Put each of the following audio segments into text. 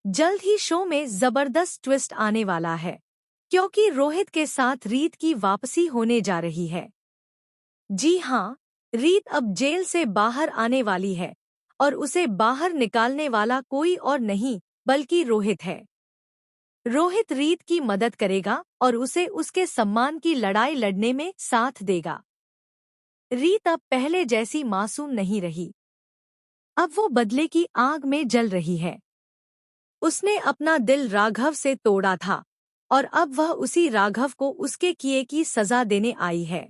जल्द ही शो में जबरदस्त ट्विस्ट आने वाला है, क्योंकि रोहित के साथ रीत की वापसी होने जा रही है। जी हाँ, रीत अब जेल से बाहर आने वाली है और उसे बाहर निकालने वाला कोई और नहीं बल्कि रोहित है। रोहित रीत की मदद करेगा और उसे उसके सम्मान की लड़ाई लड़ने में साथ देगा। रीत अब पहले जैसी मासूम नहीं रही। अब वो बदले की आग में जल रही है। उसने अपना दिल राघव से तोड़ा था और अब वह उसी राघव को उसके किए की सजा देने आई है।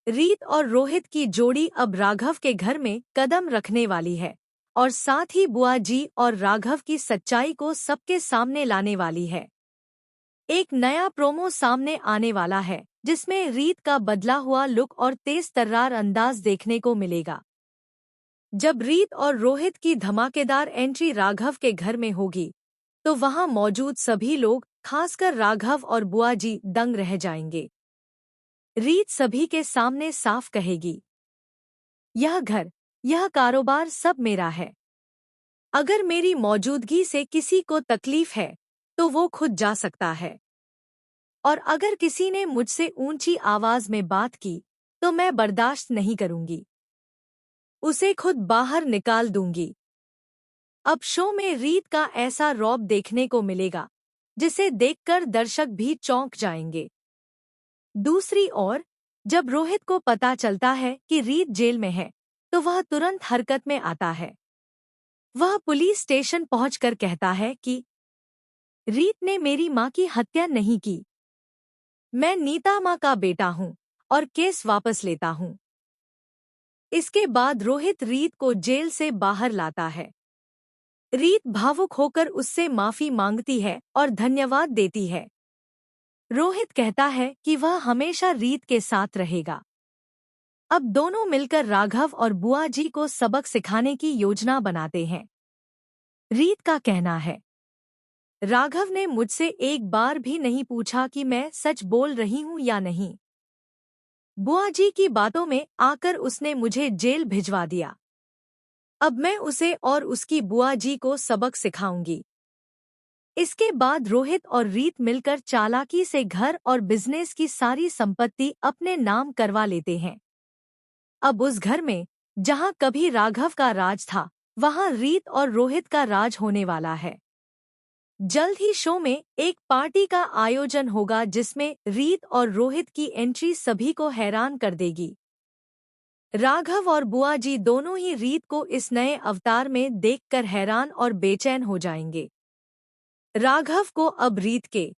रीत और रोहित की जोड़ी अब राघव के घर में कदम रखने वाली है और साथ ही बुआ जी और राघव की सच्चाई को सबके सामने लाने वाली है। एक नया प्रोमो सामने आने वाला है जिसमें रीत का बदला हुआ लुक और तेज तर्रार अंदाज देखने को मिलेगा। जब रीत और रोहित की धमाकेदार एंट्री राघव के घर में होगी तो वहां मौजूद सभी लोग, खासकर राघव और बुआ जी, दंग रह जाएंगे। रीत सभी के सामने साफ कहेगी, यह घर, यह कारोबार सब मेरा है। अगर मेरी मौजूदगी से किसी को तकलीफ है तो वो खुद जा सकता है, और अगर किसी ने मुझसे ऊंची आवाज में बात की तो मैं बर्दाश्त नहीं करूंगी, उसे खुद बाहर निकाल दूंगी। अब शो में रीत का ऐसा रौब देखने को मिलेगा जिसे देखकर दर्शक भी चौंक जाएंगे। दूसरी ओर, जब रोहित को पता चलता है कि रीत जेल में है तो वह तुरंत हरकत में आता है। वह पुलिस स्टेशन पहुंचकर कहता है कि रीत ने मेरी मां की हत्या नहीं की। मैं नीता मां का बेटा हूं और केस वापस लेता हूं। इसके बाद रोहित रीत को जेल से बाहर लाता है। रीत भावुक होकर उससे माफी मांगती है और धन्यवाद देती है। रोहित कहता है कि वह हमेशा रीत के साथ रहेगा। अब दोनों मिलकर राघव और बुआ जी को सबक सिखाने की योजना बनाते हैं। रीत का कहना है, राघव ने मुझसे एक बार भी नहीं पूछा कि मैं सच बोल रही हूं या नहीं। बुआ जी की बातों में आकर उसने मुझे जेल भिजवा दिया। अब मैं उसे और उसकी बुआ जी को सबक सिखाऊंगी। इसके बाद रोहित और रीत मिलकर चालाकी से घर और बिजनेस की सारी संपत्ति अपने नाम करवा लेते हैं। अब उस घर में जहां कभी राघव का राज था, वहां रीत और रोहित का राज होने वाला है। जल्द ही शो में एक पार्टी का आयोजन होगा जिसमें रीत और रोहित की एंट्री सभी को हैरान कर देगी। राघव और बुआ जी दोनों ही रीत को इस नए अवतार में देखकर हैरान और बेचैन हो जाएंगे। राघव को अब रीत के